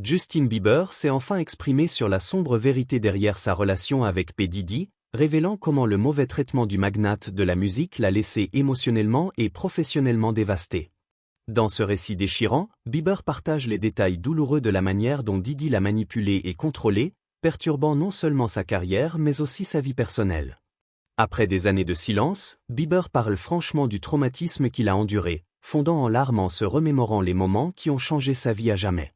Justin Bieber s'est enfin exprimé sur la sombre vérité derrière sa relation avec P. Diddy, révélant comment le mauvais traitement du magnate de la musique l'a laissé émotionnellement et professionnellement dévasté. Dans ce récit déchirant, Bieber partage les détails douloureux de la manière dont Diddy l'a manipulé et contrôlé, perturbant non seulement sa carrière mais aussi sa vie personnelle. Après des années de silence, Bieber parle franchement du traumatisme qu'il a enduré, fondant en larmes en se remémorant les moments qui ont changé sa vie à jamais.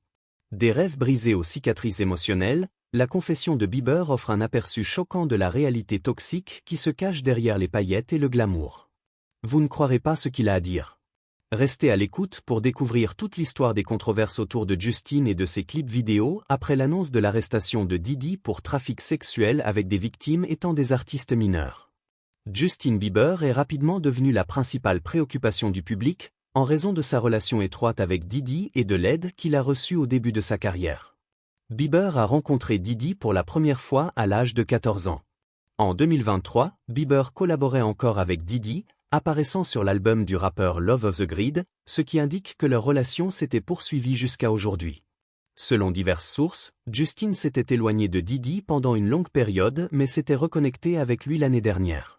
Des rêves brisés aux cicatrices émotionnelles, la confession de Bieber offre un aperçu choquant de la réalité toxique qui se cache derrière les paillettes et le glamour. Vous ne croirez pas ce qu'il a à dire. Restez à l'écoute pour découvrir toute l'histoire des controverses autour de Justin et de ses clips vidéo après l'annonce de l'arrestation de Diddy pour trafic sexuel avec des victimes étant des artistes mineurs. Justin Bieber est rapidement devenu la principale préoccupation du public, en raison de sa relation étroite avec Diddy et de l'aide qu'il a reçue au début de sa carrière. Bieber a rencontré Diddy pour la première fois à l'âge de 14 ans. En 2023, Bieber collaborait encore avec Diddy, apparaissant sur l'album du rappeur Love of the Grid, ce qui indique que leur relation s'était poursuivie jusqu'à aujourd'hui. Selon diverses sources, Justin s'était éloigné de Diddy pendant une longue période mais s'était reconnecté avec lui l'année dernière.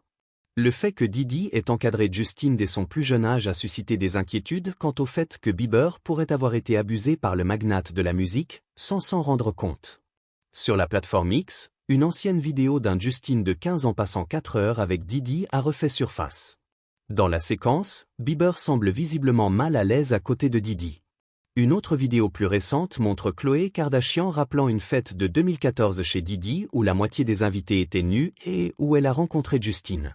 Le fait que Diddy ait encadré Justin dès son plus jeune âge a suscité des inquiétudes quant au fait que Bieber pourrait avoir été abusé par le magnate de la musique, sans s'en rendre compte. Sur la plateforme X, une ancienne vidéo d'un Justin de 15 ans passant 4 heures avec Diddy a refait surface. Dans la séquence, Bieber semble visiblement mal à l'aise à côté de Diddy. Une autre vidéo plus récente montre Khloé Kardashian rappelant une fête de 2014 chez Diddy où la moitié des invités étaient nus et où elle a rencontré Justin.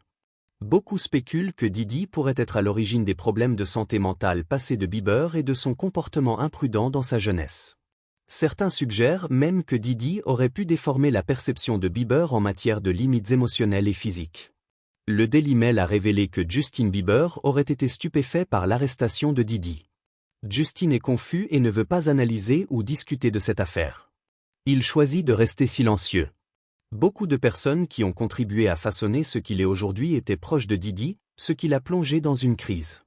Beaucoup spéculent que Diddy pourrait être à l'origine des problèmes de santé mentale passés de Bieber et de son comportement imprudent dans sa jeunesse. Certains suggèrent même que Diddy aurait pu déformer la perception de Bieber en matière de limites émotionnelles et physiques. Le Daily Mail a révélé que Justin Bieber aurait été stupéfait par l'arrestation de Diddy. Justin est confus et ne veut pas analyser ou discuter de cette affaire. Il choisit de rester silencieux. Beaucoup de personnes qui ont contribué à façonner ce qu'il est aujourd'hui étaient proches de Diddy, ce qui l'a plongé dans une crise.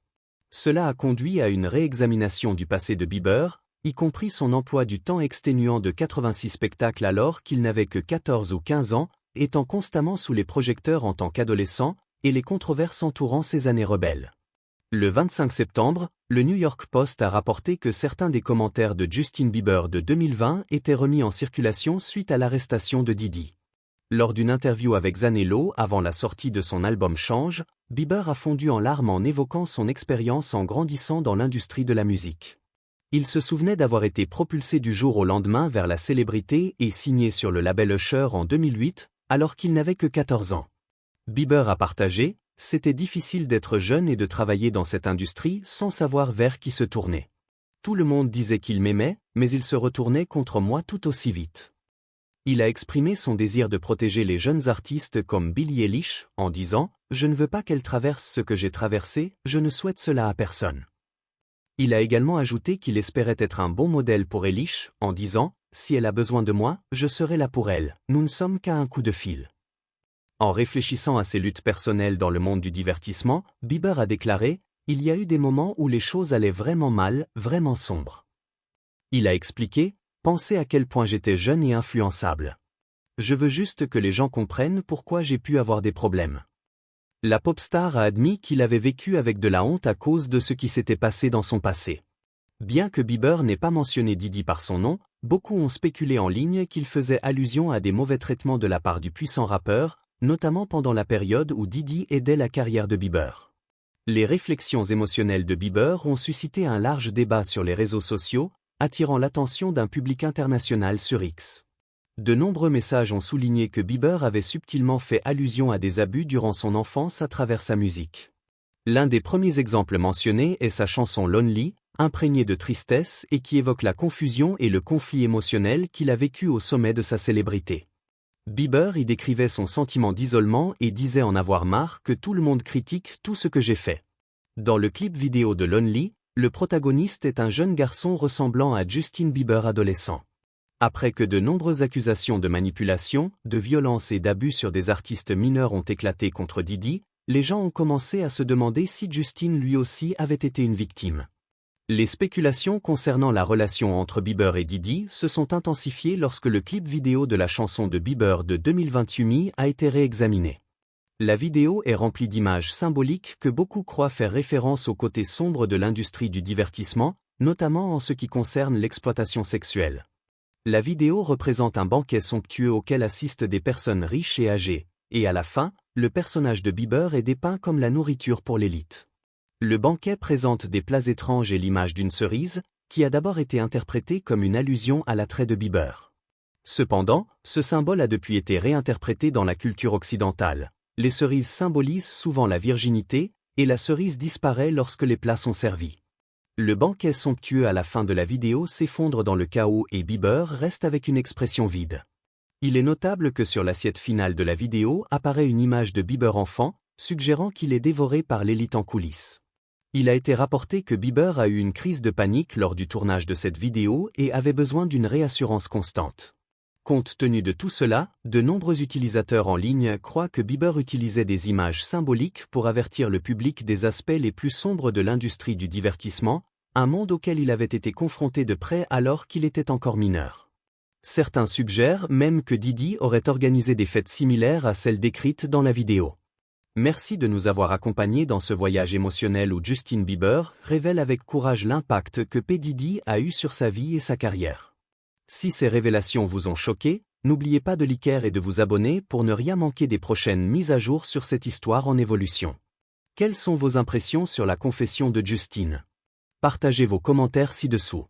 Cela a conduit à une réexamination du passé de Bieber, y compris son emploi du temps exténuant de 86 spectacles alors qu'il n'avait que 14 ou 15 ans, étant constamment sous les projecteurs en tant qu'adolescent, et les controverses entourant ses années rebelles. Le 25 septembre, le New York Post a rapporté que certains des commentaires de Justin Bieber de 2020 étaient remis en circulation suite à l'arrestation de Diddy. Lors d'une interview avec Zanello avant la sortie de son album Change, Bieber a fondu en larmes en évoquant son expérience en grandissant dans l'industrie de la musique. Il se souvenait d'avoir été propulsé du jour au lendemain vers la célébrité et signé sur le label Usher en 2008, alors qu'il n'avait que 14 ans. Bieber a partagé « C'était difficile d'être jeune et de travailler dans cette industrie sans savoir vers qui se tourner. Tout le monde disait qu'il m'aimait, mais il se retournait contre moi tout aussi vite. » Il a exprimé son désir de protéger les jeunes artistes comme Billie Eilish, en disant « Je ne veux pas qu'elle traverse ce que j'ai traversé, je ne souhaite cela à personne. » Il a également ajouté qu'il espérait être un bon modèle pour Eilish, en disant « Si elle a besoin de moi, je serai là pour elle, nous ne sommes qu'à un coup de fil. » En réfléchissant à ses luttes personnelles dans le monde du divertissement, Bieber a déclaré « Il y a eu des moments où les choses allaient vraiment mal, vraiment sombres. » Il a expliqué « Pensez à quel point j'étais jeune et influençable. Je veux juste que les gens comprennent pourquoi j'ai pu avoir des problèmes. » La pop star a admis qu'il avait vécu avec de la honte à cause de ce qui s'était passé dans son passé. Bien que Bieber n'ait pas mentionné Diddy par son nom, beaucoup ont spéculé en ligne qu'il faisait allusion à des mauvais traitements de la part du puissant rappeur, notamment pendant la période où Diddy aidait la carrière de Bieber. Les réflexions émotionnelles de Bieber ont suscité un large débat sur les réseaux sociaux, attirant l'attention d'un public international sur X. De nombreux messages ont souligné que Bieber avait subtilement fait allusion à des abus durant son enfance à travers sa musique. L'un des premiers exemples mentionnés est sa chanson Lonely, imprégnée de tristesse et qui évoque la confusion et le conflit émotionnel qu'il a vécu au sommet de sa célébrité. Bieber y décrivait son sentiment d'isolement et disait en avoir marre que tout le monde critique tout ce que j'ai fait. Dans le clip vidéo de Lonely, le protagoniste est un jeune garçon ressemblant à Justin Bieber adolescent. Après que de nombreuses accusations de manipulation, de violence et d'abus sur des artistes mineurs ont éclaté contre Diddy, les gens ont commencé à se demander si Justin lui aussi avait été une victime. Les spéculations concernant la relation entre Bieber et Diddy se sont intensifiées lorsque le clip vidéo de la chanson de Bieber de 2021 a été réexaminé. La vidéo est remplie d'images symboliques que beaucoup croient faire référence au côté sombre de l'industrie du divertissement, notamment en ce qui concerne l'exploitation sexuelle. La vidéo représente un banquet somptueux auquel assistent des personnes riches et âgées, et à la fin, le personnage de Bieber est dépeint comme la nourriture pour l'élite. Le banquet présente des plats étranges et l'image d'une cerise, qui a d'abord été interprétée comme une allusion à l'attrait de Bieber. Cependant, ce symbole a depuis été réinterprété dans la culture occidentale. Les cerises symbolisent souvent la virginité, et la cerise disparaît lorsque les plats sont servis. Le banquet somptueux à la fin de la vidéo s'effondre dans le chaos et Bieber reste avec une expression vide. Il est notable que sur l'assiette finale de la vidéo apparaît une image de Bieber enfant, suggérant qu'il est dévoré par l'élite en coulisses. Il a été rapporté que Bieber a eu une crise de panique lors du tournage de cette vidéo et avait besoin d'une réassurance constante. Compte tenu de tout cela, de nombreux utilisateurs en ligne croient que Bieber utilisait des images symboliques pour avertir le public des aspects les plus sombres de l'industrie du divertissement, un monde auquel il avait été confronté de près alors qu'il était encore mineur. Certains suggèrent même que Diddy aurait organisé des fêtes similaires à celles décrites dans la vidéo. Merci de nous avoir accompagnés dans ce voyage émotionnel où Justin Bieber révèle avec courage l'impact que P. Diddy a eu sur sa vie et sa carrière. Si ces révélations vous ont choqué, n'oubliez pas de liker et de vous abonner pour ne rien manquer des prochaines mises à jour sur cette histoire en évolution. Quelles sont vos impressions sur la confession de Justin? Partagez vos commentaires ci-dessous.